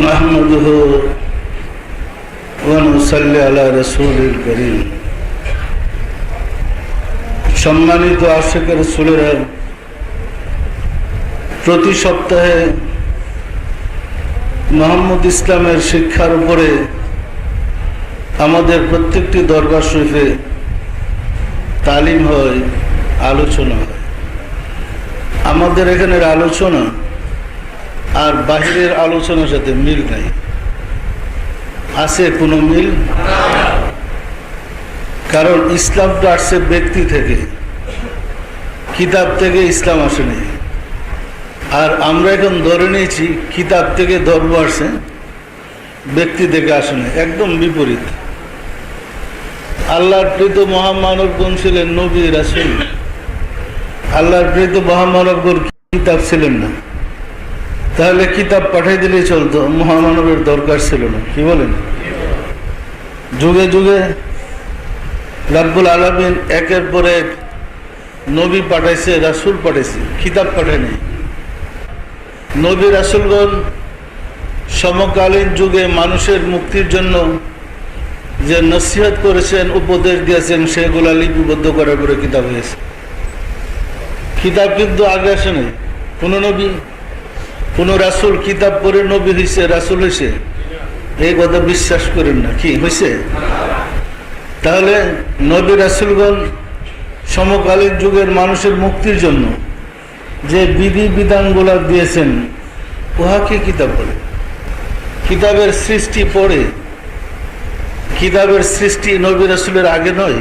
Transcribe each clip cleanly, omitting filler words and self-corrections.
نحمده ونصلي على رسوলিল করিম। সম্মানিত আশিক রাসূলেরা, প্রতি সপ্তাহে মোহাম্মদ ইসলামের শিক্ষার উপরে আমাদের প্রত্যেকটি দরবার শরীফে তালিম হয়, আলোচনা হয়। আমাদের এখানের আলোচনা আর বাহিরের আলোচনার সাথে মিল নাই। আছে কোনো মিল? কারণ ইসলামটা আসছে ব্যক্তি থেকে, কিতাব থেকে ইসলাম আসেনি। আর আমরা এখন ধরে নিয়েছি কিতাব থেকে ধর্ম আসে, ব্যক্তি থেকে আসেনি। একদম বিপরীত। আল্লাহর প্রীত মহামানবগণ ছিলেন নবী রাসূল। আল্লাহর প্রীত মহামানবগণ কিতাব ছিলেন না। তাহলে কিতাব পাঠিয়ে দিলেই চলতো, মহামানবের দরকার ছিল না। কি বলেন? যুগে যুগে রাব্বুল আলামিন একের পর এক নবী পাঠাইছে, রাসূল পাঠাইছে, কিতাব পাঠায়নি। নবী রাসূলগণ সমকালীন যুগে মানুষের মুক্তির জন্য যে নসিহত করেছেন, উপদেশ দিয়েছেন, সেগুলা লিপিবদ্ধ করার পরে কিতাব হয়েছে। কিতাব কিন্তু আগে আসে নাই। কোনো নবী, কোন রাসূল কিতাব পড়ে নবী হয়েছে, রাসূল হয়েছে, এই কথা বিশ্বাস করেন না। কি হয়েছে? তাহলে নবী রাসূলগণ সমকালীন যুগের মানুষের মুক্তির জন্য যে বিধি বিধানগুলা দিয়েছেন, উহাকে কিতাব বলে। কিতাবের সৃষ্টি পড়ে, কিতাবের সৃষ্টি নবী রাসূলের আগে নয়।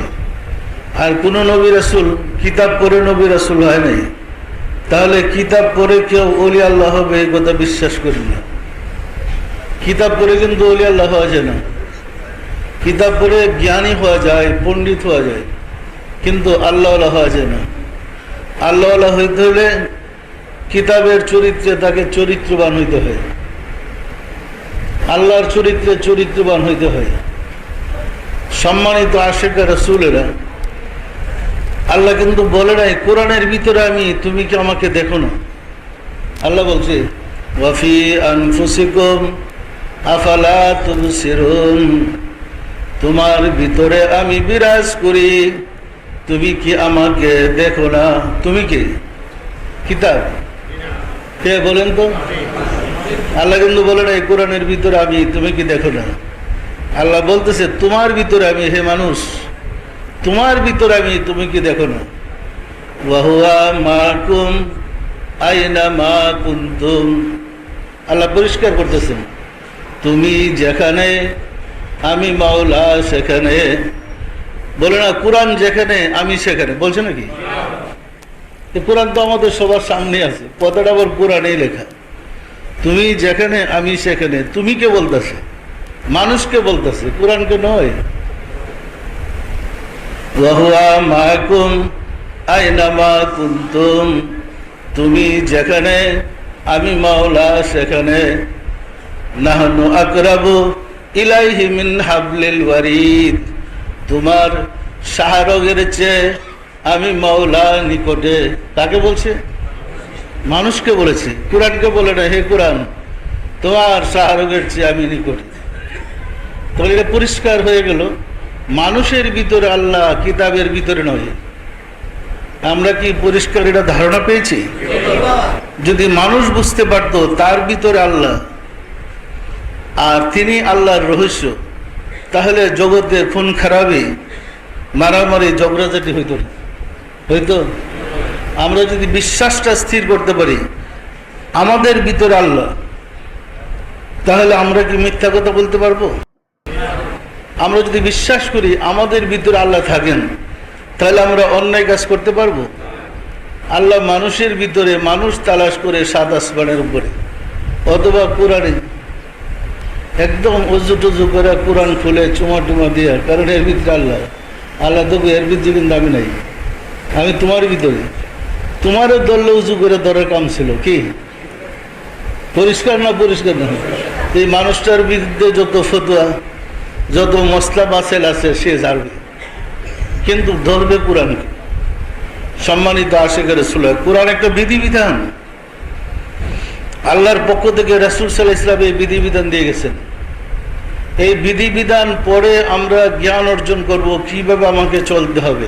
আর কোন নবী রাসূল কিতাব পড়ে নবী রাসূল হয় নাই। তাহলে কিতাব পড়ে কেউ ওলি আল্লাহ হবে, এই কথা বিশ্বাস করি না। কিতাব পড়ে কিন্তু ওলি আল্লাহ হওয়া যায় না। কিতাব পড়ে জ্ঞানী হওয়া যায়, পণ্ডিত হওয়া যায়, কিন্তু আল্লাহওয়ালা হওয়া যায় না। আল্লাহওয়ালা হইতে হলে কিতাবের চরিত্রে তাকে চরিত্রবান হইতে হয়, আল্লাহর চরিত্রে চরিত্রবান হইতে হয়। সম্মানিত আশিক রাসূলেরা, আল্লাহ কিন্তু বলে নাই কোরআনের ভিতরে আমি, তুমি কি আমাকে দেখো না? আল্লাহ বলছে ওয়াফি আনফুসিকুম আফালা তুবসিরুন, তোমার ভিতরে আমি বিরাজ করি, তুমি কি আমাকে দেখো না? তুমি কি? কিতাব কে বলেন তো? আল্লাহ কিন্তু বলে নাই কোরআনের ভিতরে আমি, তুমি কি দেখো না? আল্লাহ বলতেছে তোমার ভিতরে আমি, হে মানুষ, তোমার ভিতরে আমি, তুমি কি দেখো না? ওয়াহুয়া মাকুম আইনা মা কুনতুম। আল্লাহ পরিষ্কার করতেছেন, তুমি যেখানে, আমি মাওলা সেখানে। বলে না কোরআন যেখানে আমি সেখানে, বলছে নাকি? কোরআন তো আমাদের সবার সামনে আছে, কথাটা আবার কোরআনেই লেখা। তুমি যেখানে আমি সেখানে, তুমি কে বলতেছে? মানুষকে বলতেছে, কোরআনকে নয়। ওয়াহুয়া মাকুম আইনা মা কুনতুম, তুমি যেখানে, আমি মাওলা সেখানে। নাহনু আকরাবু ইলাইহি মিন হাবলিল ওয়ারিদ, তোমার শাহরগের চেয়ে আমি মাওলা নিকটে। তাকে বলছে? মানুষকে বলেছে, কোরআনকে বলে না। হে কোরআন, তোমার শাহরগের চেয়ে আমি নিকটে। তাহলে এটা পরিষ্কার হয়ে গেল, মানুষের ভিতরে আল্লাহ, কিতাবের ভিতরে নয়। আমরা কি পরিষ্কার এটা ধারণা পেয়েছি? যদি মানুষ বুঝতে পারতো তার ভিতরে আল্লাহ আর তিনি আল্লাহর রহস্য, তাহলে জগতে খুন খারাপি, মারামারি, ঝগড়াঝাটি হইতো না, হইতো? আমরা যদি বিশ্বাসটা স্থির করতে পারি আমাদের ভিতরে আল্লাহ, তাহলে আমরা কি মিথ্যা কথা বলতে পারবো? আমরা যদি বিশ্বাস করি আমাদের ভিতরে আল্লাহ থাকেন, তাহলে আমরা অন্যায় কাজ করতে পারবো? আল্লাহ মানুষের ভিতরে, মানুষ তালাশ করে সাত আসমানের উপরে, অথবা কোরআনে একদম অজু টজু করে কোরআন খুলে চুমা টুমা দিয়ে, কারণ এর ভিতরে আল্লাহ। আল্লাহ তো এর ভিতরে কিন্তু আমি নাই, আমি তোমার ভিতরে। তোমারও ধরলে উজু করে ধরার কাম ছিল। কি পরিষ্কার না? পরিষ্কার না? এই মানুষটার বিরুদ্ধে যত ফতোয়া, যত মশলা বাসেল আছে সে জানবে, কিন্তু ধরবে কোরআনকে। সম্মানিত আশিক রাসূল, কোরআন একটা বিধিবিধান। আল্লাহর পক্ষ থেকে রাসূল সাল্লাল্লাহু আলাইহি ওয়াসাল্লাম এই বিধিবিধান দিয়ে গেছেন। এই বিধিবিধান পড়ে আমরা জ্ঞান অর্জন করব কিভাবে আমাকে চলতে হবে,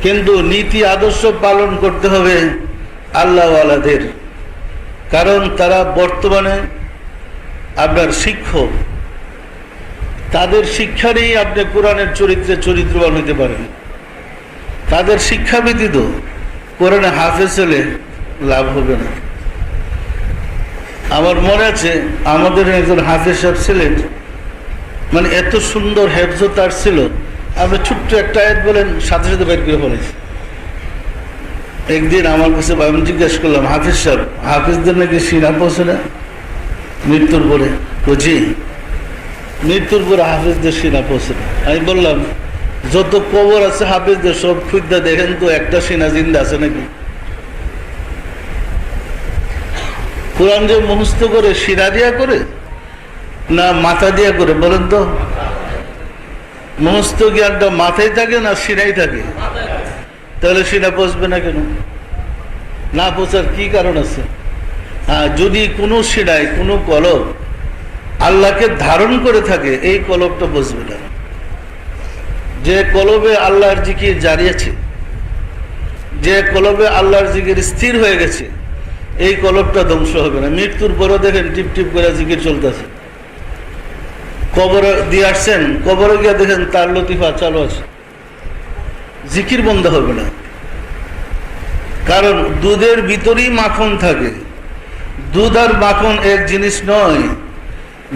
কিন্তু নীতি আদর্শ পালন করতে হবে আল্লাহওয়ালাদের, কারণ তারা বর্তমানে আপনার শিক্ষক। তাদের শিক্ষা নিয়েই আপনি কোরআনের চরিত্রে চরিত্রবান হতে পারেন। তাদের শিক্ষা ব্যতীত কোরআনে হাফেজ হলে লাভ হবে না। আমার মনে আছে আমাদের একজন হাফেজ সাহেব ছিলেন, মানে এত সুন্দর হেফজ তার ছিল, আপনি ছোট্ট একটা আয়াত বলেন সাথে সাথে বের করে ফেলেছে। একদিন আমার কাছে আমি জিজ্ঞেস করলাম, হাফিজ সাহেব, হাফিজদের নাকি সিনা পৌঁছে না মৃত্যুর পরে? বুঝি মৃত্যুর পরে হাফিজদের সিনা পৌঁছে না। আমি বললাম, যত কবর আছে হাফিজদের সব খুঁজা দেখেন তো একটা সিনা জিন্দা আছে নাকি? কোরআন যে মুখস্থ করে সিনা দিয়া করে না মাথা দিয়া করে বলেন তো? মুখস্থ জ্ঞানটা মাথায় থাকে না সিনাই থাকে? তাহলে সিনা পৌঁছবে না কেন? না পৌঁছার কি কারণ আছে? হ্যাঁ, যদি কোনো সিনায় কোনো কলব আল্লাহকে ধারণ করে থাকে, এই কলবটা বুঝবে না। যে কলবে আল্লাহর জিকির জারি আছে, যে কলবে আল্লাহর জিকির স্থির হয়ে গেছে, এই কলবটা ধ্বংস হবে না। মৃত্যুর পরও দেখেন টিপ টিপ করে জিকির চলতেছে। কবরে দিয়ে আসছেন, কবরে গিয়ে দেখেন তার লতিফা চালু আছে, জিকির বন্ধ হবে না। কারণ দুধের ভিতরেই মাখন থাকে। দুধ আর মাখন এক জিনিস নয়।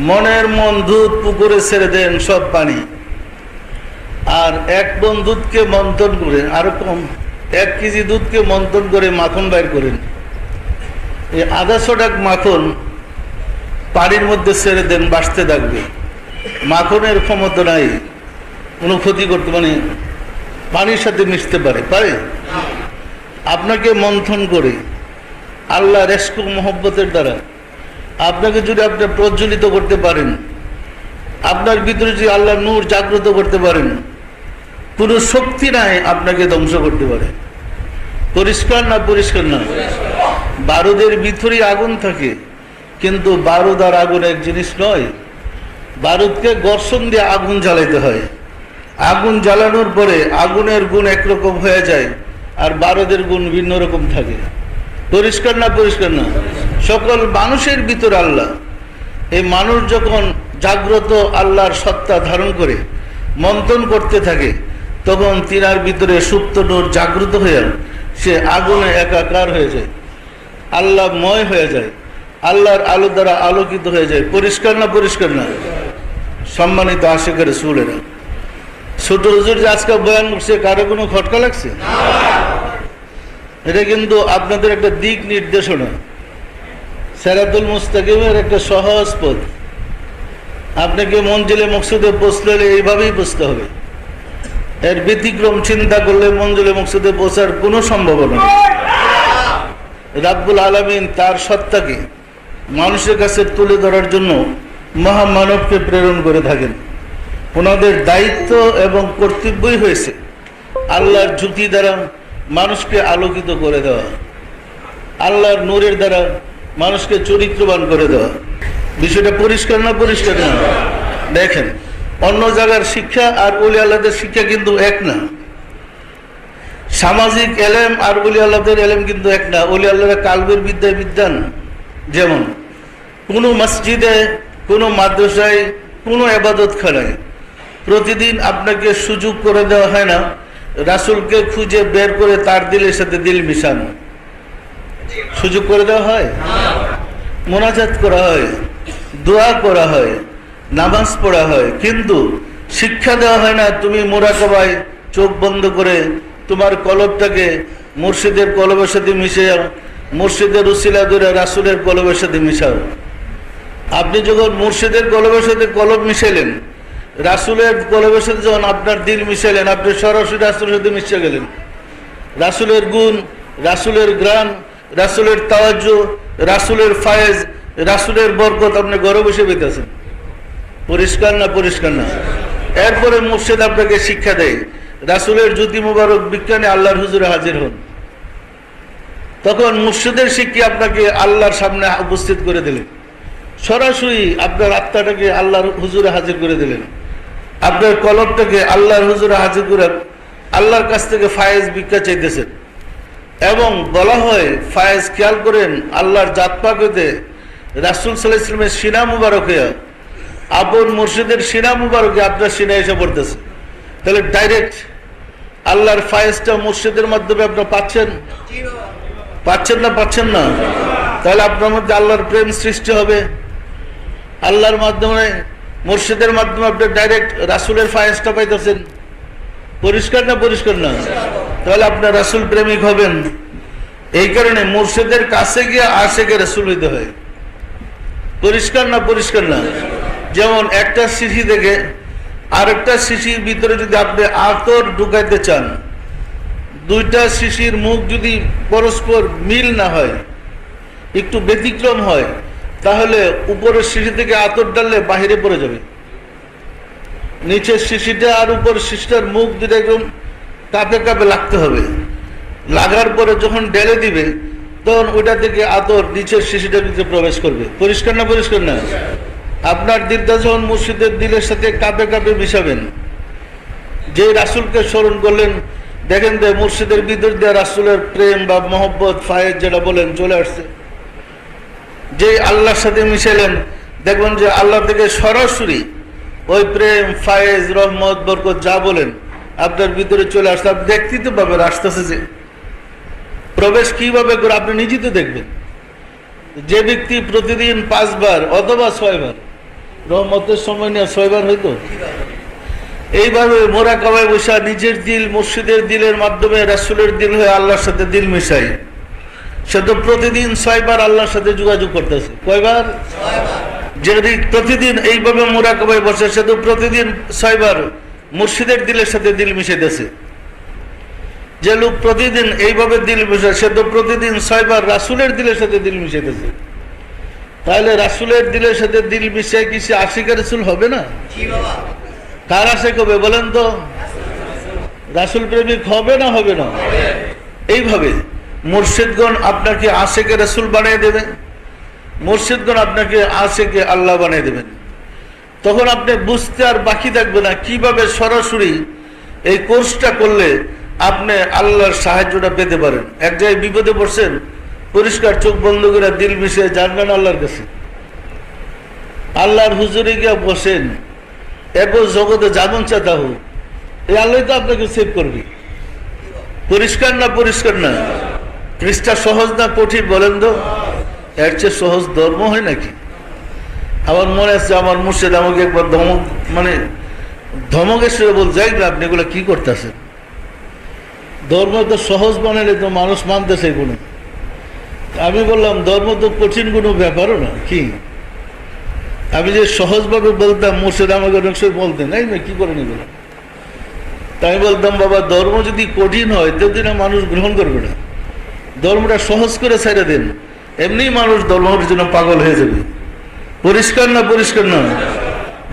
মনের মন দুধ পুকুরে ছেড়ে দেন সব পানি, আর এক মন দুধকে মন্থন করে, আরো কম 1 কেজি দুধকে মন্থন করে মাখন বাইর করেন। এই 150 টাকা মাখন পানির মধ্যে ছেড়ে দেন, বাঁচতে থাকবে। মাখনের ক্ষমতা নাই কোনো ক্ষতি করতে, মানে পানির সাথে মিশতে পারে? আপনাকে মন্থন করে আল্লাহ রেস্ক মোহব্বতের দ্বারা আপনাকে যদি আপনি প্রজ্বলিত করতে পারেন, আপনার ভিতরে যদি আল্লাহ নূর জাগ্রত করতে পারেন, কোনো শক্তি নাই আপনাকে ধ্বংস করতে পারে। পরিষ্কার না? পরিষ্কার না? বারুদের ভিতরে আগুন থাকে, কিন্তু বারুদ আর আগুন এক জিনিস নয়। বারুদকে ঘর্ষণ দিয়ে আগুন জ্বালাইতে হয়। আগুন জ্বালানোর পরে আগুনের গুণ একরকম হয়ে যায়, আর বারুদের গুণ ভিন্ন রকম থাকে। পরিষ্কার না? পরিষ্কার না? সকল মানুষের ভিতরে আল্লাহ। এই মানুষ যখন জাগ্রত আল্লাহর সত্তা ধারণ করে মন্থন করতে থাকে, তখন তিনার ভিতরে সুপ্ত নূর জাগ্রত হয়ে সে আগুনে একাকার হয়ে যায়, আল্লাহময় হয়ে যায়, আল্লাহর আলো দ্বারা আলোকিত হয়ে যায়। পরিষ্কার না? পরিষ্কার না? সম্মানিত আশিকের রাসূলেরা, ছোট হুজুর যে আজকে বয়ান করছে, কারো কোনো খটকা লাগছে? এটা কিন্তু আপনাদের একটা দিক নির্দেশনা, সিরাতুল মুস্তাকিমের একটা সহজ পথ। আপনাকে মঞ্জিলে মকসুদে পৌঁছলে এইভাবেই বুঝতে হবে। এর ব্যতিক্রম চিন্তা করলে মঞ্জিলে মকসুদে পৌঁছার কোনো সম্ভাবনা নেই। রাব্বুল আলামিন তার সত্তাকে মানুষের কাছে তুলে ধরার জন্য মহামানবকে প্রেরণ করে থাকেন। ওনাদের দায়িত্ব এবং কর্তব্যই হয়েছে আল্লাহর জ্যোতি দ্বারা মানুষকে আলোকিত করে দেওয়া, আল্লাহর নূরের দ্বারা মানুষকে চরিত্রবান করে দেওয়া। বিষয়টা পরিষ্কার না? পরিষ্কার না? দেখেন, অন্য জায়গার শিক্ষা আর ওলি আল্লাহদের শিক্ষা কিন্তু এক না। সামাজিক এলেম আর ওলি আল্লাহদের এলেম কিন্তু এক না। ওলি আল্লাহরা কালবের বিদ্যায় বিদ্যান। যেমন কোনো মসজিদে, কোনো মাদ্রাসায়, কোনো ইবাদতখানায় প্রতিদিন আপনাকে সুযোগ করে দেওয়া হয় না রাসূলকে খুঁজে বের করে তার দিলের সাথে দিল মিশানো? সুযোগ করে দেওয়া হয়? মোনাজাত করা হয়, দোয়া করা হয়, নামাজ পড়া হয়, কিন্তু শিক্ষা দেওয়া হয় না তুমি মুরাকাবায় চোখ বন্ধ করে তোমার কলবটাকে মুর্শিদের কলবের সাথে মিশিয়ে, মুর্শিদের উসিলা ধরে রাসূলের কলবের সাথে মিশাও। আপনি যখন মুর্শিদের কলবের সাথে কলব মিশাইলেন, রাসূলের কলবের সাথে যখন আপনার দিল মিশাইলেন, আপনি সরাসরি রাসূলের সাথে মিশে গেলেন। রাসূলের গুণ, রাসূলের গ্রাণ, রাসূলের তাওয়াজ্জু, রাসূলের ফায়েজ, রাসূলের বরকত আপনি ঘরে বসে পেতেছেন। পরিষ্কার না? পরিষ্কার না? এরপরে মুর্শিদ আপনাকে শিক্ষা দেয়, রাসূলের জ্যোতি মুবারক বিজ্ঞানে আল্লাহর হুজুরে হাজির হন। তখন মুর্শিদের শিক্ষা আপনাকে আল্লাহর সামনে উপস্থিত করে দিলেন, সরাসরি আপনার আত্মাটাকে আল্লাহর হুজুরে হাজির করে দিলেন, আপনার কলবটাকে আল্লাহর হুজুরে হাজির করে আল্লাহর কাছ থেকে ফায়েজ ভিক্ষা চাইতেছেন। এবং বলা হয় ফায়েজ, খেয়াল করেন, আল্লাহর জাত পাক হইতে রাসূল সাল্লাল্লাহু আলাইহি ওয়াসাল্লামের সিনা মুবারকে, আপন মুর্শিদের সিনা মুবারকে আপনার সিনা এসে পড়তেছে। তাহলে ডাইরেক্ট আল্লাহর ফায়েজটা মুর্শিদের মাধ্যমে আপনার পাচ্ছেন না পাচ্ছেন না? তাহলে আপনার মধ্যে আল্লাহর প্রেম সৃষ্টি হবে। আল্লাহর মাধ্যমে মুর্শিদের মাধ্যমে আপনি ডাইরেক্ট রাসূলের ফায়েজটা পাইতেছেন। পরিষ্কার না পরিষ্কার না? তাহলে আপনার রাসূল প্রেমিক হবেন। এই কারণে মুর্শিদের কাছে গিয়ে আশিকে রাসূল হইতে হয়। পরিষ্কার না পরিষ্কার না? যেমন একটা শিশি থেকে আরেকটা শিশির ভিতরে যদি আপনি আতর ঢুকাইতে চান, দুইটা শিশির মুখ যদি পরস্পর মিল না হয়, একটু ব্যতিক্রম হয়, তাহলে উপরের শিশি থেকে আতর ডাললে বাহিরে পড়ে যাবে। নিচের শিশিটা আর উপর শিশিটার মুখ দুটো একদম কাপে কাপে লাগতে হবে। লাগার পরে যখন ঢেলে দিবে তখন ওইটা থেকে আতর নিচের শিশিটার ভিতরে প্রবেশ করবে। পরিষ্কার না পরিষ্কার না? আপনার দিলটা যখন মুর্শিদের দিলের সাথে কাপে কাপে মিশাবেন, যে রাসূলকে স্মরণ করলেন, দেখেন যে মুর্শিদের ভিতর দিয়ে রাসূলের প্রেম বা মহব্বত ফায়েজ যেটা বলেন চলে আসছে। যে আল্লাহর সাথে মিশালেন, দেখবেন যে আল্লাহ থেকে সরাসরি ওই প্রেম ফায়েজ রহমত বরকত যা বলেন আপনার ভিতরে চলে আসছে। আপনি দেখতেই তো পাবেন আসতেছে, যে প্রবেশ কিভাবে করে আপনি নিজেই তো দেখবেন। যে ব্যক্তি প্রতিদিন 5 বার অথবা 6 বার, রহমতের সময় নিয়ে 6 বার হইতো, এইভাবে মোরাকাবায় বসা নিজের দিল মুর্শিদের দিলের মাধ্যমে রাসূলের দিল হয়ে আল্লাহর সাথে দিল মিশাই, সে তো প্রতিদিন 6 বার আল্লাহর সাথে যোগাযোগ করতেছে। কয়বার? 6 বার। যদি প্রতিদিন এইভাবে মোরাকাবায় বসে, সে তো প্রতিদিন 6 বার মুর্শিদের দিলের সাথে দিল মিশাইতেছে। যে লোক প্রতিদিন এইভাবে দিল মিশায়, সে তো প্রতিদিন 6 বার রাসূলের দিলের সাথে দিল মিশাইতেছে। তাহলে রাসূলের দিলের সাথে দিল মিশাই কি সে আশিকে রাসূল হবে না? কার আশিক হবে বলেন তো? রাসূল প্রেমিক হবে না হবে না? এইভাবে মুর্শিদগণ আপনাকে আশিকে রাসূল বানিয়ে দেবেন, মুর্শিদগণ আপনাকে আশিকে আল্লাহ বানিয়ে দেবেন। তখন আপনি বুঝতে আর বাকি থাকবে না কিভাবে সরাসরি এই কোর্সটা করলে আপনি আল্লাহর সাহায্যটা পেতে পারেন। এক জায়গায় বিপদে পড়ছেন, পরিষ্কার চোখ বন্ধ করে দিল মিশিয়ে জানবেন আল্লাহর কাছে, আল্লাহর হুজুরে গিয়ে বসেন, এরপর জগতে যাবন চাতা হোক, এই আল্লাহ তো আপনাকে সেভ করবে। পরিষ্কার না পরিষ্কার না? পৃষ্ঠা সহজ না কঠিন বলেন তো? এর চেয়ে সহজ ধর্ম হয় নাকি? আমার মনে আছে আমার মুর্শিদ আমাকে একবার ধমকের সঙ্গে বল, যাই না আপনি এগুলো কি করতেছেন? ধর্ম তো সহজ বানালে তো মানুষ মানতেছে কোনো। আমি বললাম ধর্ম তো কঠিন কোনো ব্যাপারও না। কি আমি যে সহজভাবে বলতাম, মুর্শিদ আমাকে অনেক সময় বলতেন, এই না কি করে নিবো। তাই বলতাম, বাবা ধর্ম যদি কঠিন হয় ততদিন মানুষ গ্রহণ করবে না, ধর্মটা সহজ করে ছেড়ে দেন, এমনি মানুষ ধর্মের জন্য পাগল হয়ে যাবে। পরিষ্কার না পরিষ্কার না?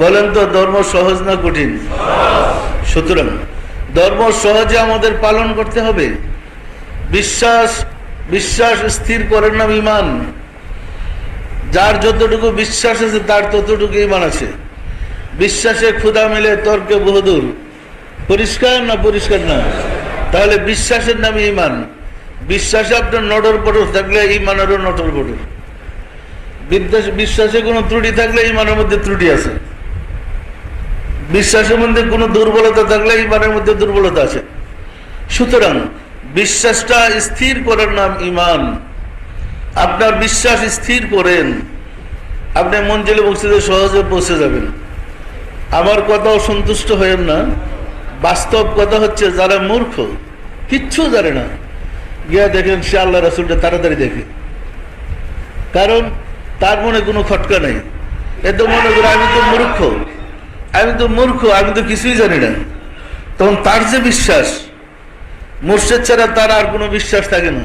বলেন তো ধর্ম সহজ না কঠিন? সুতরাং ধর্ম সহজে আমাদের পালন করতে হবে। বিশ্বাস স্থির করার নাম ঈমান। যার যতটুকু বিশ্বাস আছে তার ততটুকু ঈমান আছে। বিশ্বাসে ক্ষুধা মিলে তর্কে বহুদূর। পরিষ্কার না পরিষ্কার না? তাহলে বিশ্বাসের নামে ঈমান। বিশ্বাসে আপনার নটর পটর থাকলে ঈমানেরও নটর পটর। বিশ্বাসে কোনো ত্রুটি থাকলে ঈমানের মধ্যে ত্রুটি আছে। বিশ্বাসের মধ্যে কোনো দুর্বলতা থাকলে ঈমানের মধ্যে দুর্বলতা আছে। সুতরাং বিশ্বাসটা স্থির করার নাম ঈমান। আপনার বিশ্বাস স্থির করেন, আপনি মঞ্জিলে মসজিদে সহজে পৌঁছে যাবেন। আমার কথাও সন্তুষ্ট হয়েন না। বাস্তব কথা হচ্ছে, যারা মূর্খ কিচ্ছু জানে না, গিয়া দেখেন সে আল্লাহ রাসূলটা তাড়াতাড়ি দেখে, কারণ তার মনে কোনো খটকা নেই। এত মনে করে আমি তো মূর্খ, আমি তো কিছুই জানি না। তখন তার যে বিশ্বাস, মুর্শিদ ছাড়া তার আর কোনো বিশ্বাস থাকে না।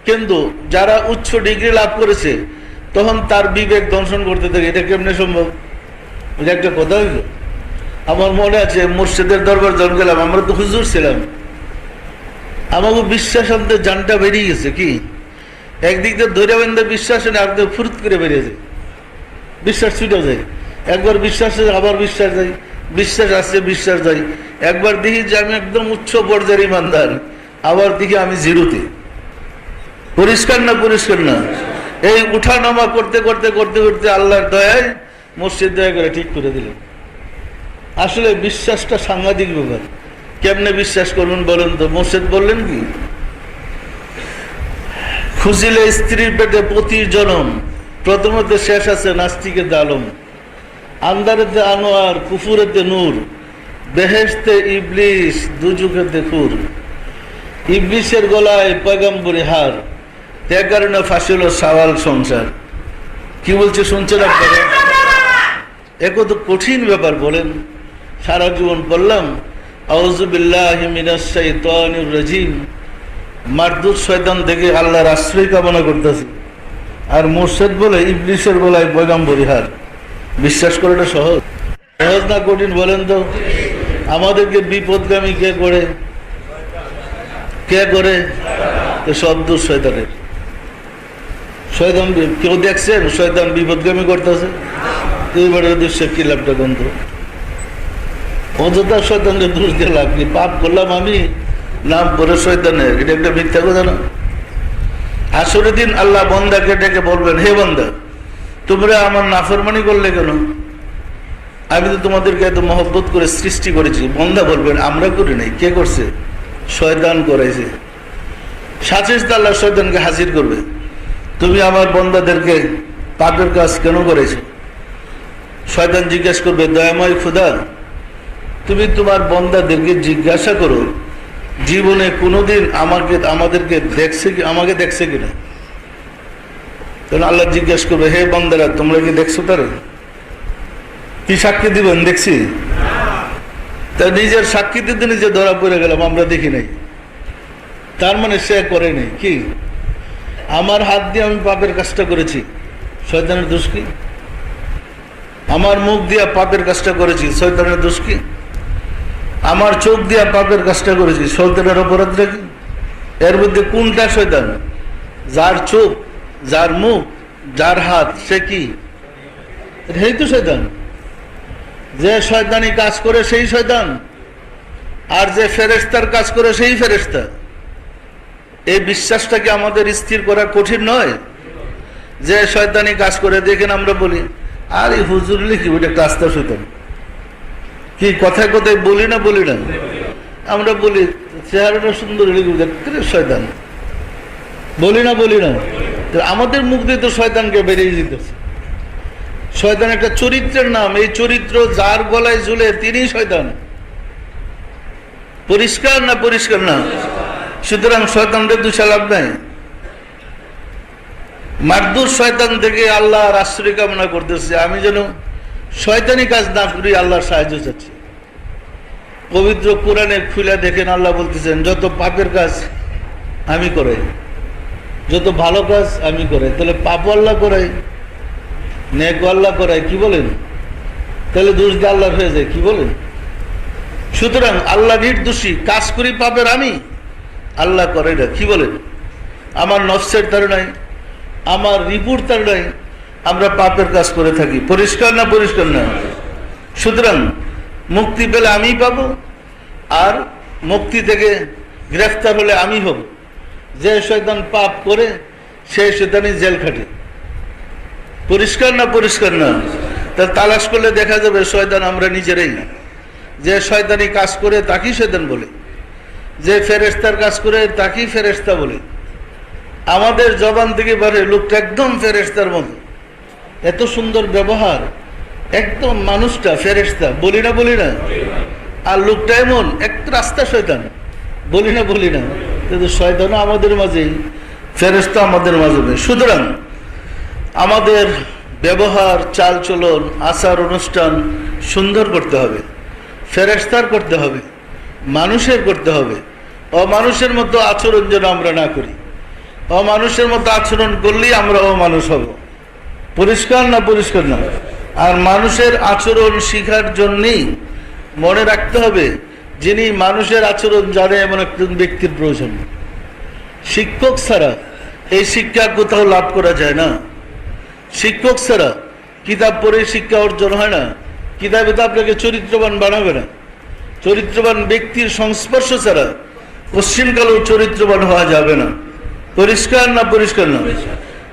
কিন্তু যারা উচ্চ ডিগ্রি লাভ করেছে, তখন তার বিবেক দংশন করতে থাকে। এটা কেমনে সম্ভব? এটা একটা কথা হইল। আমার মনে আছে মুর্শিদের দরবার যখন গেলাম, আমরা তো হুজুর ছিলাম, আমাকে বিশ্বাস আনতে জানটা বেরিয়ে গেছে কি, একদিক দিয়ে ধৈর্য বেঁধে বিশ্বাস এনে আর ফুরুত করে বেরিয়ে যায়, বিশ্বাস ছুটে যায়। একবার বিশ্বাস আবার বিশ্বাস যায়, বিশ্বাস আসছে বিশ্বাস যায়। একবার দেখি যে আমি একদম উচ্চ পর্যায়ের ইমানদার, আবার দেখি আমি জিরোতে। পরিষ্কার না পরিষ্কার না? এই উঠা নামা করতে করতে করতে করতে আল্লাহর দয়ায় মসজিদ দয়া করে ঠিক করে দিলেন। আসলে বিশ্বাসটা সাংঘাতিক ব্যাপার। কেমনে বিশ্বাস করবেন বলেন তো? মসজিদ বললেন কি, খুঁজিলে স্ত্রীর পেটে প্রতি জনম, প্রথমত শেষ আছে নাস্তিকের আলম, আন্দারেতে আনোয়ার কুফুরেতে নূর, বেহেশতে ইবলিশ দুজুকেতে খুর, ইবলিশের গলায় পয়গম্বরী হার, তার কারণে ফাঁসিল সাওয়াল সংসার। কি বলছে শুনছেন আপনারা? কত কঠিন ব্যাপার বলেন। সারা জীবন বললাম আউযু বিল্লাহি মিনাশ শাইতানির রাজিম, মারদুদ শয়তান থেকে আল্লাহর আশ্রয় কামনা করতেছে, আর মুর্শিদ বলে ইবলিশের গলায় পয়গম্বরী হার। বিশ্বাস করাটা সহজ? সহজ না কঠিন বলেন তো? আমাদেরকে বিপদগামী কে করে? কে করে? সব দোষ শয়তানের। শয়তান কেউ দেখছেন শয়তান বিপদগামী করতেছে? এইবারে দৃশ্য কি লাভটা গন্ধ? অযথা শয়তানকে দোষ দিয়ে লাভ কি? পাপ করলাম আমি, নাম পরে শয়তানের, এটা একটা মিথ্যা কথা না? আসরের দিন আল্লাহ বন্দাকে ডেকে বলবেন, হে বন্দা, তোমরা আমার নাফরমানি করলে কেন? আমি তো তোমাদেরকে এত মহব্বত করে সৃষ্টি করেছি। বন্দা বলবেন, আমরা করি নাই। কে করছে? শয়তান করেছে। সাথে আল্লাহ শয়তানকে হাজির করবে, তুমি আমার বন্দাদেরকে পাপের কাজ কেন করেছো? শয়তান জিজ্ঞাসা করবে, দয়াময় খুদা, তুমি তোমার বন্দাদেরকে জিজ্ঞাসা করো জীবনে কোনোদিন আমাদেরকে দেখছে কি, আমাকে দেখছে কিনা? তখন আল্লাহ জিজ্ঞাসা করবে, হে বন্দারা, তোমরা কি দেখছো? তারা কি সাক্ষী দিবেন? দেখছি। তা নিজের সাক্ষী দিতে নিজে ধরা পড়ে গেলাম, আমরা দেখি নাই। তার মানে সে করে নাই। কি? আমার হাত দিয়ে আমি পাপের কাজটা করেছি, শয়তানের দোষ কি? আমার মুখ দিয়া পাপের কাজটা করেছি, শয়তানের দোষ কি? আমার চোখ দিয়া পাপের কাজটা করেছি, শয়তানের অপরাধ কি? এর মধ্যে কোনটা শয়তান? যার চোখ, যার মুখ, যার হাত, সে কি? এই তো শয়তান। যে শয়তানি কাজ করে সেই শয়তান, আর যে ফেরেশতার কাজ করে সেই ফেরেশতা। এই বিশ্বাসটাকে আমাদের স্থির করা কঠিন নয়। যে শয়তানি কাজ করে, দেখেন আমরা বলি, আর এই হুজুর লিখি ওইটা একটা আস্থা শয়তান। কি কথায় কথায় বলি না? বলি না? আমরা বলি চেহারাটা সুন্দর লিখি শয়তান, বলি না? বলি না? আমাদের মুখ দিয়ে তো শয়তানকে বেরিয়ে যেতেছে। শয়তান একটা চরিত্রের নাম, এই চরিত্র যার গলায় ঝুলে তিনি শয়তান। পরিষ্কার না পরিষ্কার না? সুতরাং শয়তানদের দুষা লাভ নাই। মারদুর শয়তান থেকে আল্লাহর আশ্রয় কামনা করতেছে, আমি যেন শয়তানি কাজ না করি, আল্লাহর সাহায্য চাচ্ছি। পবিত্র কোরআনে খুলে দেখেন, আল্লাহ বলতেছেন, যত পাপের কাজ আমি করাই, যত ভালো কাজ আমি করাই। তাহলে পাপ আল্লাহ করাই, নেক আল্লাহ করাই। কি বলেন? তাহলে দোষ দিয়ে আল্লাহর হয়ে যায়। কি বলেন? সুতরাং আল্লাহ নির্দোষী, কাজ করি পাপের আমি, আল্লাহ করে না। কি বলেন? আমার নফসের তার নাই, আমার রিপুর তার নাই, আমরা পাপের কাজ করে থাকি। পরিষ্কার না পরিষ্কার না? সুতরাং মুক্তি পেলে আমি পাবো, আর মুক্তি থেকে গ্রেফতার হলে আমি হব। যে শয়তান পাপ করে সেই শয়তানই জেল খাটে। পরিষ্কার না পরিষ্কার না? তা তালাশ করলে দেখা যাবে শয়তান আমরা নিজেরাই। যে শয়তানি কাজ করে তাকেই শয়তান বলে, যে ফেরেশতার কাজ করে তাকেই ফেরেশতা বলে। আমাদের জবান থেকে বারে লোকটা একদম ফেরেশতার মতো, এত সুন্দর ব্যবহার, একদম মানুষটা ফেরেশতা, বলি না? বলি না? আর লোকটা এমন একটু রাস্তা শয়তান, বলি না? বলি না? কিন্তু শয়তানও আমাদের মাঝেই, ফেরেশতা আমাদের মাঝে। সুতরাং আমাদের ব্যবহার, চালচলন, আচার অনুষ্ঠান সুন্দর করতে হবে, ফেরেশতার করতে হবে, মানুষের করতে হবে। অমানুষের মতো আচরণ যেন আমরা না করি। অমানুষের মতো আচরণ করলেই আমরা অমানুষ হব। পরিষ্কার না পরিষ্কার না? আর মানুষের আচরণ শিখার জন্যেই মনে রাখতে হবে, যিনি মানুষের আচরণ জানে এমন একজন ব্যক্তির প্রয়োজন। শিক্ষক ছাড়া এই শিক্ষা কোথাও লাভ করা যায় না। শিক্ষক ছাড়া কিতাব পড়ে শিক্ষা অর্জন হয় না। কিতাবে তো আপনাকে চরিত্রবান বানাবে না। চরিত্রবান ব্যক্তির সংস্পর্শ ছাড়া পশ্চিমকালেও চরিত্রবান হওয়া যাবে না। পরিষ্কার না? পরিষ্কার না?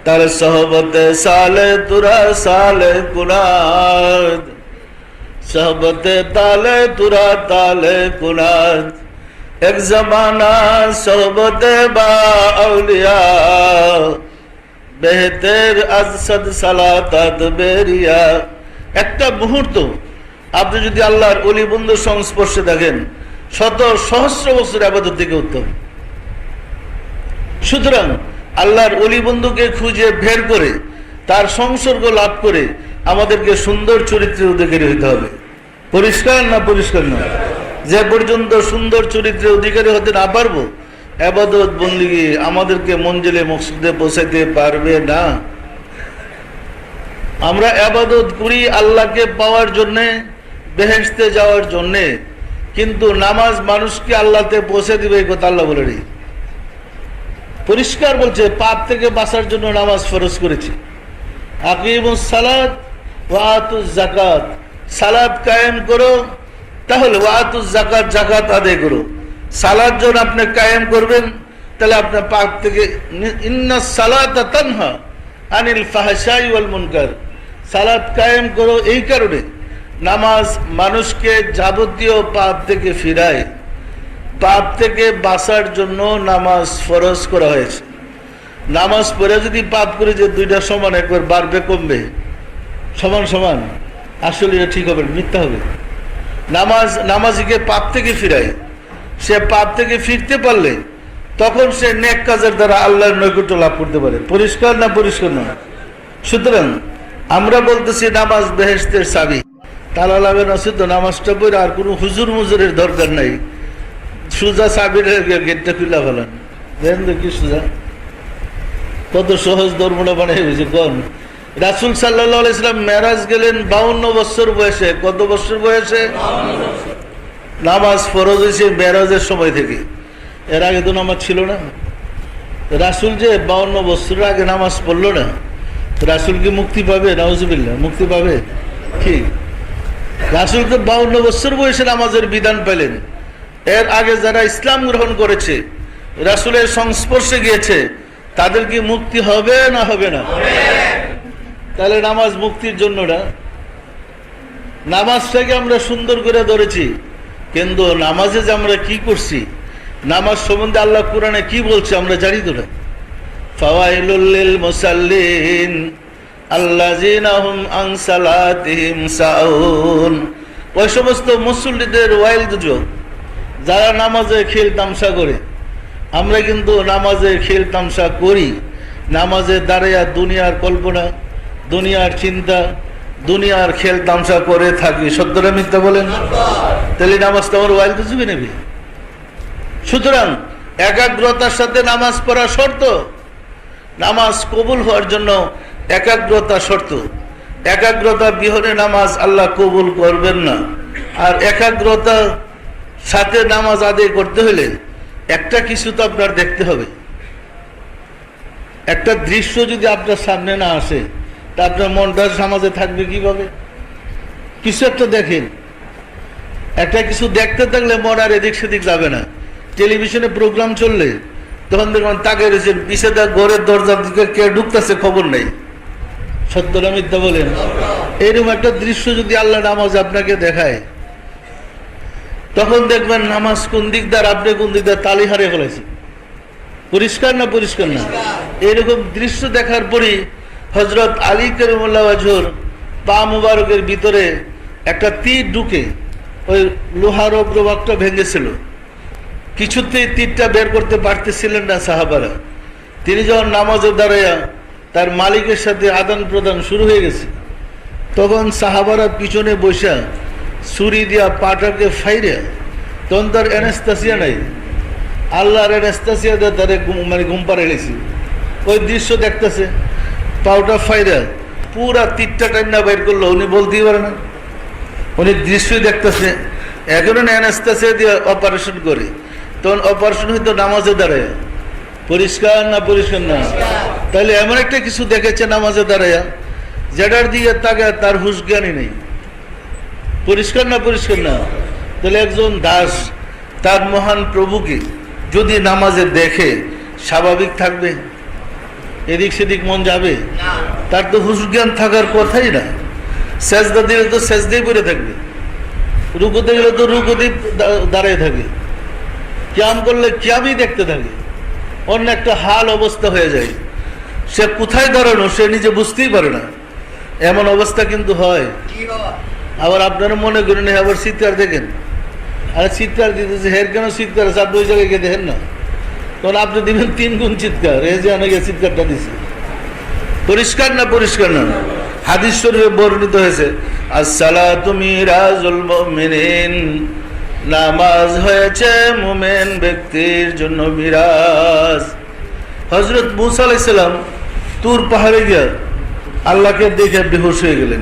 তার সহবতে সালে তুরা সালে কুনাদ, সহবতে তালে তুরা তালে কুনাদ, এক জমানা সহবতে বা আউলিয়া, বেহতের আজসাদ সালাতাত বেরিয়া। একটা মুহূর্ত আপনি যদি আল্লাহর অলি বন্ধুর সংস্পর্শে দেখেন, শত সহস্র বছর আবাদত থেকে উত্তম। সুতরাং আল্লাহর অলি বন্ধুকে খুঁজে বের করে তার সংসর্গ লাভ করে আমাদেরকে সুন্দর চরিত্রের অধিকারী হতে হবে। পরিষ্কার না? পরিষ্কার না? যে পর্যন্ত সুন্দর চরিত্রের অধিকারী হতে না পারবো, আবাদত বন্দেগী আমাদেরকে মঞ্জিলে মকসুদে পৌঁছাতে পারবে না। আমরা আবাদত করি আল্লাহকে পাওয়ার জন্যে, বেহেশতে যাওয়ার জন্যে, কিন্তু নামাজ মানুষকে আল্লাহতে পৌঁছে দিবে এই কথা আল্লাহ বলে নেই। পরিষ্কার বলছে পাপ থেকে বাঁচার জন্য নামাজ ফরজ করেছি। আকিমুস সালাত ওয়া আতুজ যাকাত, সালাত কায়েম করো, তাহলে ওয়া আতুজ যাকাত, যাকাত আদায় করো। সালাত যখন আপনি কায়েম করবেন তাহলে আপনার পাপ থেকে, ইন্নাস সালাতা তানহা আনিল ফাহশাই ওয়াল মুনকার, সালাত কায়েম করো। এই কারণে নামাজ মানুষকে যাবতীয় পাপ থেকে ফিরায়। পাপ থেকে বাঁচার জন্য নামাজ ফরজ করা হয়েছে। নামাজ পড়ে যদি পাপ করে যে দুইটা সমান, একবার বাড়বে কমবে, সমান সমান, আসলে এটা ঠিক হবে, মিথ্যা হবে। নামাজিকে পাপ থেকে ফিরায়। সে পাপ থেকে ফিরতে পারলে তখন সে নেক কাজের দ্বারা আল্লাহর নৈকট্য লাভ করতে পারে। পরিষ্কার না? পরিষ্কার না? সুতরাং আমরা বলতেছি নামাজ বেহেশতের চাবি। তালা লাগানো আছে তো, নামাজটা পড়ে আর কোনো হুজুর মুজুরের দরকার নাই, সুজা চাবির গেটটা খুলে ফেলান। দেখেন তো কি সুজা, কত সহজ ধর্মটা বানিয়ে হয়েছে। কোন রাসূল সাল্লাল্লাহু আলাইহি সাল্লাম মেরাজ গেলেন 52 বছর বয়সে। কত বছর বয়সে? নামাজ ফরজ হয়েছে মেরাজের সময় থেকে। এর আগে তো নামাজ ছিল না। রাসূল যে 52 বছরের আগে নামাজ পড়লো না, রাসূল কি মুক্তি পাবে? নাউজুবিল্লাহ, মুক্তি পাবে কি? রাসূল তো 52 বছর বয়সে নামাজের বিধান পেলেন। এর আগে যারা ইসলাম গ্রহণ করেছে, রাসূলের সংস্পর্শে গিয়েছে, তাদের কি মুক্তি হবে না হবে না? তাহলে নামাজ মুক্তির জন্য না। নামাজটাকে আমরা সুন্দর করে ধরেছি, কিন্তু নামাজে যে আমরা কি করছি, নামাজ সম্বন্ধে আল্লাহ কোরআনে কি বলছে আমরা জানি তো না। ফাওয়াইলুল লিল মুসাল্লিন আল্লাযিনা হুম আন সালাতিহিম সাউন। ওই সমস্ত মুসল্লিদের ওয়াইল দুজক যারা নামাজে খেল তামসা করে। আমরা কিন্তু নামাজে খেল তামসা করি, নামাজে দাঁড়িয়ে দুনিয়ার কল্পনা, দুনিয়ার চিন্তা, দুনিয়ার খেল তামসা করে থাকি। সত্যটা মিথ্যা বলেন? তাহলে নামাজটা আমার ওয়াইল দুজুকে নেবে। সুতরাং একাগ্রতার সাথে নামাজ পড়া শর্ত। নামাজ কবুল হওয়ার জন্য একাগ্রতা শর্ত। একাগ্রতা বিহনে নামাজ আল্লাহ কবুল করবেন না। আর একাগ্রতা সাথে নামাজ আদায় করতে হলে একটা কিছু তো আপনার দেখতে হবে। একটা দৃশ্য যদি আপনার সামনে না আসে, তা আপনার মনটা সমাজে থাকবে কিভাবে? কিছু একটা দেখেন, একটা কিছু দেখতে থাকলে মন আর এদিক সেদিক যাবে না। টেলিভিশনে প্রোগ্রাম চললে তখন দেখবেন তাকে রয়েছেন পিছিয়ে দেখ ঘরের দরজার দিকে কে ঢুকতেছে খবর নেই। সত্যটা মিথ্যা বলেন? এইরকম একটা দৃশ্য যদি আল্লাহ নামাজ আপনাকে দেখায়, তখন দেখবেন নামাজ কোন দিক দ্বার, আপনি কোন দিক দ্বার তালি হারিয়ে ফেলেছে। পরিষ্কার না? পরিষ্কার না? এইরকম দৃশ্য দেখার পরই হযরত আলী কারিমুল্লাহ ওয়াজহুর পা মুবারকের ভিতরে একটা তীর ঢুকে ওই লোহার অগ্রভাগটা ভেঙেছিল। কিছুতেই তীরটা বের করতে পারতেছিলেন না সাহাবারা। তিনি যখন নামাজে দাঁড়াইয়া তার মালিকের সাথে আদান প্রদান শুরু হয়ে গেছে, তখন সাহাবারা পিছনে বসা ছুরি দিয়া পাটাকে ফাইরা, তখন তার অ্যানেস্থাসিয়া নাই, আল্লাহর অ্যানেস্থাসিয়া দিয়ে তারে মানে ঘুম পাড়ে গেছি। ওই দৃশ্য দেখতেছে, পাউটা ফাইরা পুরা তীরটা টান্না বাইর করলো। উনি বলতেই পারে না, উনি দৃশ্যই দেখতেছে। এখন অ্যানেস্থেসিয়া দিয়ে অপারেশন করে, তখন অপারেশন হয়তো নামাজে দাঁড়ায়, পরিষ্কার না পরিষ্কার না? তাহলে এমন একটা কিছু দেখেছে নামাজে দাঁড়ায় যেটার দিকে তাকে তার হুঁশ জ্ঞানই নেই, পরিষ্কার না পরিষ্কার না? তাহলে একজন দাস তার মহান প্রভুকে যদি নামাজে দেখে স্বাভাবিক থাকবে? এদিক সেদিক মন যাবে? তার তো হুঁশ জ্ঞান থাকার কথাই না। সেজদা দিলে তো সেজদাই পড়ে থাকবে, রুকুতে গেলে তো রুকুতেই দাঁড়িয়ে থাকে, কিয়াম করলে কিয়ামই দেখতে থাকে, অন্য একটা হাল অবস্থা হয়ে যায়, সে কোথায় দাঁড়ানো সে নিজে বুঝতেই পারে না, এমন অবস্থা কিন্তু হয়। আবার আপনারা মনে করেন আবার চিৎকার দেখেন, আর চিৎকার দিতেছে, হের কেন চিৎকার আছে, আপনি ওই জায়গায় গিয়ে দেখেন না, তখন আপনি দিবেন 3 গুণ চিৎকার, এই যে অনেকে চিৎকারটা দিছে। পরিষ্কার না পরিষ্কার না? হাদিস শরীফে বর্ণিত হয়েছে, আসসালাতু মিরাজুল মুমিনিন, নামাজ হয়েছে মুমিন ব্যক্তির জন্য মিরাজ। হযরত মুসা আলাইহিস সালাম তুর পাহাড়ে গিয়ে আল্লাহকে দেখে বেহুশ হয়ে গেলেন।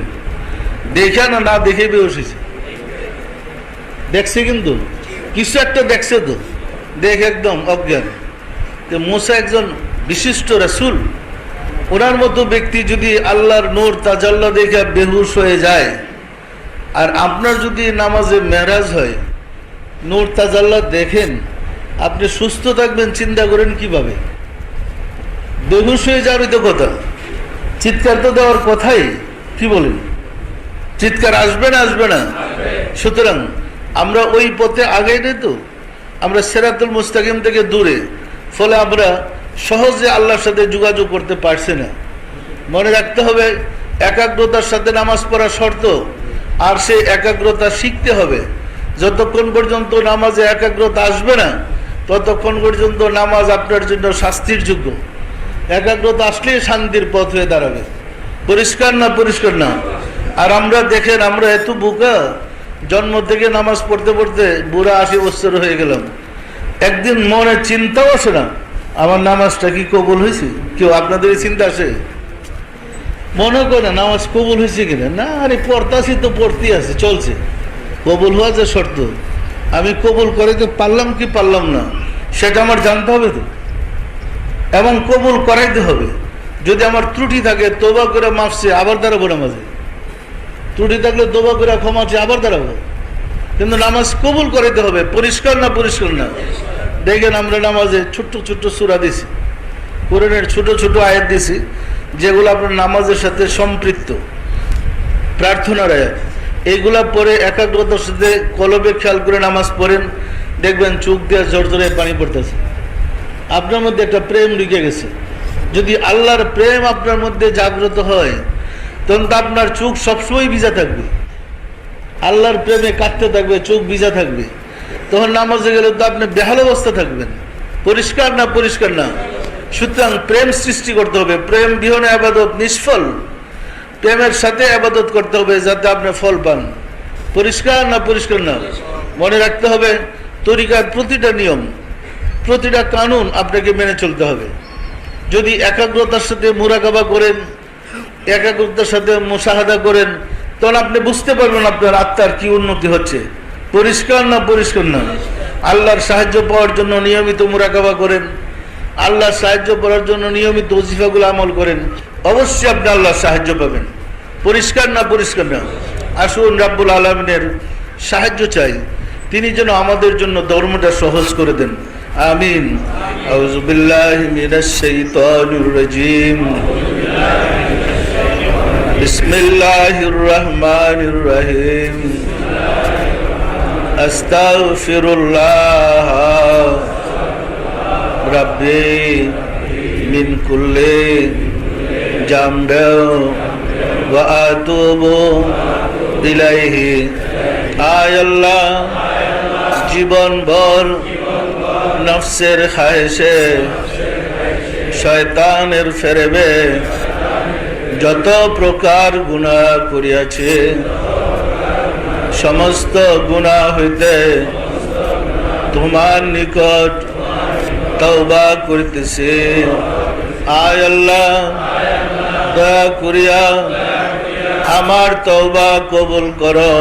দেখে না না দেখে বেহুশ হয়েছে? দেখছে, কিন্তু কিছু একটা দেখছে তো, দেখে একদম অজ্ঞান। তো মুসা একজন বিশিষ্ট রাসূল, ওনার মতো ব্যক্তি যদি আল্লাহর নূর তাজাল্লা দেখে বেহুশ হয়ে যায়, আর আপনার যদি নামাজে মেরাজ হয়, নূর তাজাল্লা দেখেন, আপনি সুস্থ থাকবেন চিন্তা করেন কিভাবে? বেহুশ হয়ে যাওয়ারই তো কথা, চিৎকার তো দেওয়ার কথাই, কি বলেন? চিৎকার আসবে না আসবে না? সুতরাং আমরা ওই পথে আগে নেই তো, আমরা সিরাতুল মুস্তাকিম থেকে দূরে, ফলে আমরা সহজে আল্লাহর সাথে যোগাযোগ করতে পারছি না। মনে রাখতে হবে একাগ্রতার সাথে নামাজ পড়া শর্ত, আর সেই একাগ্রতা শিখতে হবে। যতক্ষণ পর্যন্ত নামাজে একাগ্রতা আসবে না ততক্ষণ পর্যন্ত নামাজ আপনার জন্য শাস্তির যোগ্য। একাগ্রতা আসলেই শান্তির পথ হয়ে দাঁড়াবে। পরিষ্কার না পরিষ্কার না? আর আমরা দেখেন, আমরা এত বোকা, জন্ম থেকে নামাজ পড়তে পড়তে বুড়া 80 বছর হয়ে গেলাম, একদিন মনে চিন্তাও আসে না আমার নামাজটা কি কবুল হয়েছে? কেউ আপনাদের চিন্তা আসে? মনে করে না নামাজ কবুল হয়েছে কিনা? না, আরে পড়তাছি তো পড়তেই আছে, চলছে। কবুল হওয়া যে শর্ত, আমি কবুল করাইতে পারলাম কি পারলাম না সেটা আমার জানতে হবে তো, এবং কবুল করাইতে হবে। যদি আমার ত্রুটি থাকে তওবা করে মাফছে আবার দাঁড়াবো নামাজে, ত্রুটি থাকলে তওবা করে ক্ষমা চেয়ে আবার দাঁড়াবো, কিন্তু নামাজ কবুল করাইতে হবে। পরিষ্কার না পরিষ্কার না? দেখেন আমরা নামাজে ছোট্ট ছোট্ট সূরা দিছি, কোরআনের ছোট ছোট আয়াত দিছি, যেগুলো আপনার নামাজের সাথে সম্পৃক্ত, প্রার্থনার আয়াত। এইগুলা পরে একাগ্রতার সাথে কলবে খেয়াল করে নামাজ পড়েন, দেখবেন চোখ দিয়ে ঝরঝরে পানি পড়তেছে, আপনার মধ্যে একটা প্রেম ঢুকে গেছে। যদি আল্লাহর প্রেম আপনার মধ্যে জাগ্রত হয় তখন তো আপনার চোখ সবসময় ভিজা থাকবে, আল্লাহর প্রেমে কাঁদতে থাকবে, চোখ ভিজা থাকবে, তখন নামাজে গেলে তো আপনি বেহাল অবস্থা থাকবেন। পরিষ্কার না পরিষ্কার না? সুতরাং প্রেম সৃষ্টি করতে হবে। প্রেম বিহনে আবাদত নিষ্ফল, প্রেমের সাথে আবাদত করতে হবে যাতে আপনি ফল পান। পরিষ্কার না পরিষ্কার না? মনে রাখতে হবে তরিকার প্রতিটা নিয়ম, প্রতিটা কানুন আপনাকে মেনে চলতে হবে। যদি একাগ্রতার সাথে মুরাকাবা করেন, একাগ্রতার সাথে মুশাহাদা করেন, তখন আপনি বুঝতে পারবেন আপনার আত্মার কি উন্নতি হচ্ছে। পরিষ্কার না পরিষ্কার না? আল্লাহর সাহায্য পাওয়ার জন্য নিয়মিত মুরাকাবা করেন, আল্লাহর সাহায্য পাওয়ার জন্য নিয়মিত ওজিফাগুলো আমল করেন, অবশ্যই আপনি আল্লাহর সাহায্য পাবেন। পরিষ্কার না পরিষ্কার না? আসুন রাব্বুল আলামিনের সাহায্য চাই, তিনি যেন আমাদের জন্য ধর্মটা সহজ করে দেন। আমিন। আউযু বিল্লাহি মিনাশ শাইতানির রাজীম। বিসমিল্লাহির রহমানির রহিম। আস্তাগফিরুল্লাহ রাব্বি মিন কুল্লি জামবি ওয়া আতুবু ইলাইহি। আয় আল্লাহ, জীবনভর নফসের খায়েশে, শয়তানের ফেরেবে যত প্রকার গুনাহ করিয়াছে, সমস্ত গুনাহ হইতে তোমার নিকট তওবা করিতেছি। আয় আল্লাহ, দয়া করিয়া আমার তওবা কবুল করো,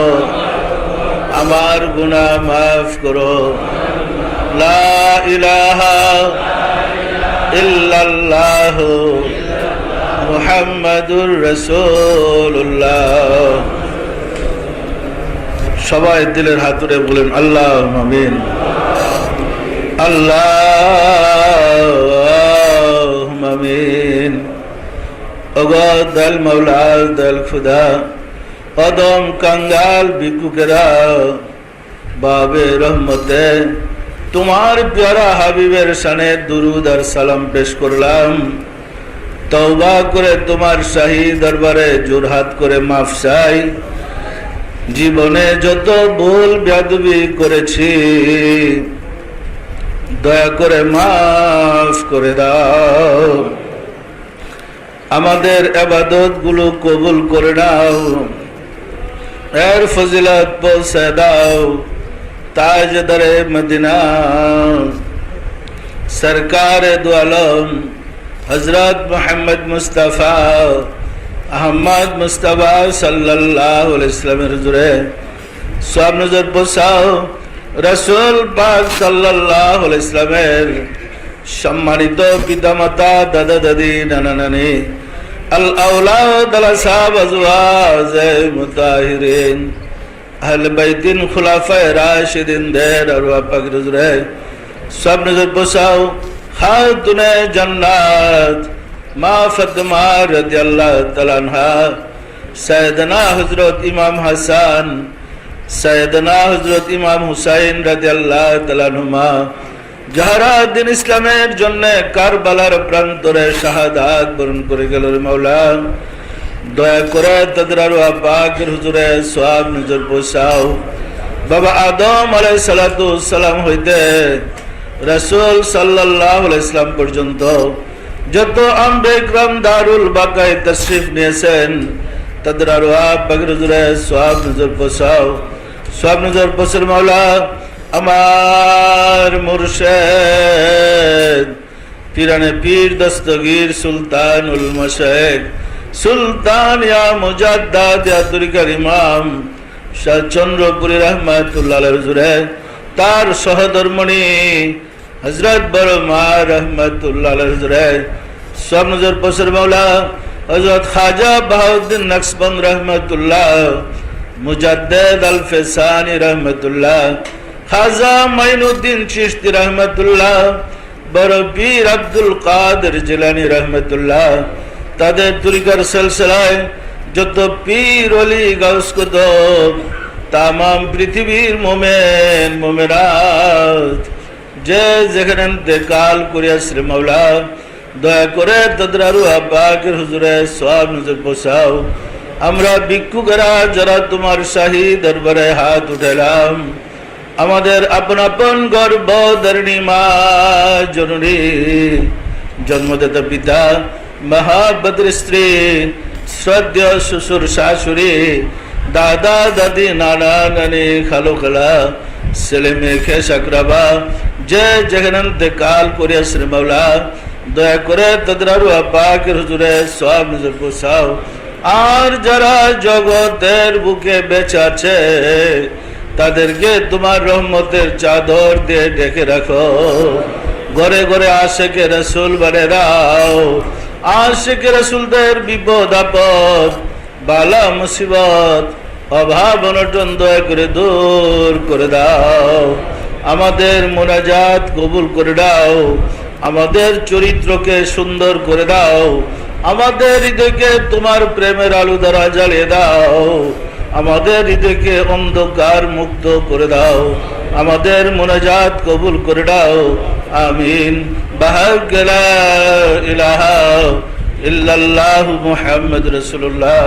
আমার গুনাহ মাফ করো। লা ইলাহা ইল্লাল্লাহ মুহাম্মাদুর রাসূলুল্লাহ। সবাই দিলের হাত তুলে বলেন আল্লাহুম্মা আমিন। আল্লাহুম্মা আমিন। ওগো দয়াল মাওলা, দয়াল খুদা, অদম কাঙ্গাল ভিক্ষুকেরা বাবে রহমতে তোমার প্যারা হাবিবের শানে দুরুদ আর সালাম পেশ করলাম। তওবা করে তোমার শাহী দরবারে জোরহাত করে মাফ চাই। জীবনে যত ভুল বেয়াদবি করেছি দয়া করে মাফ করে দাও। আমাদের ইবাদত গুলো কবুল করে নাও। এর ফজিলত পৌঁছে দাও তাজদারে মদিনা সরকার দু আলম হযরত মুহাম্মদ মুস্তাফা আহমদ মুস্তাফা সাল্লাল্লাহু আলাইহি ওয়াসাল্লামের হুজুরে সব নজর বসাও। রাসূল পাক সাল্লাল্লাহু আলাইহি ওয়াসাল্লামের সম্মানিত পিতামাতা, দাদা দাদি, নানা নানি, আল আওলাদ আল আসহাব আজওয়াজ মুতাহিরিন আহলে বাইতিন খুলাফায়ে রাশিদিন দের আরওয়াহ পাকের হুজুরে সব নজর বসাও। খাতুনে জান্নাত মা ফাতেমা রাদিয়াল্লাহু তাআলা আনহা, সাইয়েদনা হযরত ইমাম হাসান, সাইয়েদনা হযরত ইমাম হুসাইন রাদিয়াল্লাহু তাআলা আনহুমা যারা দিন ইসলামের জন্য কারবালার প্রান্তরে শাহাদাত বরণ করে গেল মাওলা, দয়া করে তাদের আরওয়াহ পাকের হুজুরে সওয়াব নজর বসাও। বাবা আদম আলাইহিস সালাতু ওয়াস সালাম হইতে রাসূল সাল্লাল্লাহু আলাইহি ওয়াসাল্লাম পর্যন্ত যত আম্বিয়া ইকরাম দারুল বাকায়ে তাশরীফ নিয়েছেন তাদের আরওয়াহ পাকের হুজুরে সওয়াব নজর বসাও। সওয়াব নজর বসার মাওলা আমার মুর্শিদ পিরানে পীর দস্তগীর সুলতানুল মাশায়েখ সুলতান ইয়া মুজাদ্দাদ ইয়া তরিকার ইমাম শাহ চন্দ্রপুরী রহমাতুল্লাহ আলাইহি হুজুরে তার সহধর্মণী হযরত বড় মা রহমাতুল্লাহ আলাইহি হুজুরে সব নজর বসর মাওলা হযরত খাজা বাহাউদ্দিন নকশবন্দ রহমাতুল্লাহ মুজাদ্দিদ আল ফিসানি রহমাতুল্লাহ খাজা মাইনুদ্দিন চিশতি রহমাতুল্লাহ বড় পীর আব্দুল কাদের জিলানী রহমাতুল্লাহ তাদের তরিকার সিলসিলায় যত পীর ওলি গাউস কুতুব তামাম পৃথিবীর মুমিন মুমিনাত যে যেখানে ইন্তেকাল করিয়াছে মাওলা দয়া করে তাদের আরওয়াহ পাকের হুজুরে সওয়াব নজর বসাও। আমরা ভিক্ষুকেরা যারা তোমার শাহী দরবারে হাত উঠালাম, আমাদের আপন আপন গর্ভধারিণী মা জননী, জন্মদাতা পিতা, মহাবদ্র স্ত্রী, শ্রদ্ধেয় শ্বশুর শাশুড়ি, দাদা দাদি, নানা নানি, খালো খালা, ছেলে মেয়ে খেস আকরাবা যে যেখানে ইন্তেকাল করিয়াছে মাওলা দয়া করে তাদের আরওয়াহ পাকের হুজুরে সওয়াব নজর বসাও। আর যারা জগতের বুকে বেঁচে আছে তাদেরকে তোমার রহমতের চাদর দিয়ে ঢেকে রাখো। ঘরে ঘরে আশিকে রাসূল বানিয়ে দাও। আশিকে রাসূলদের বিপদ আপদ বালা মুসিবত অভাব অনটন দয়া করে দূর করে দাও। আমাদের মুনাজাত কবুল করে দাও। আমাদের চরিত্রকে সুন্দর করে দাও। আমাদের হৃদয়কে তোমার প্রেমের আলো দ্বারা জ্বালিয়ে দাও। আমাদের হৃদয়কে অন্ধকার মুক্ত করে দাও। আমাদের মুনাজাত কবুল করে দাও। আমিন। বাহাগ লা ইলাহা ইল্লাল্লাহু মুহাম্মাদুর রাসূলুল্লাহ।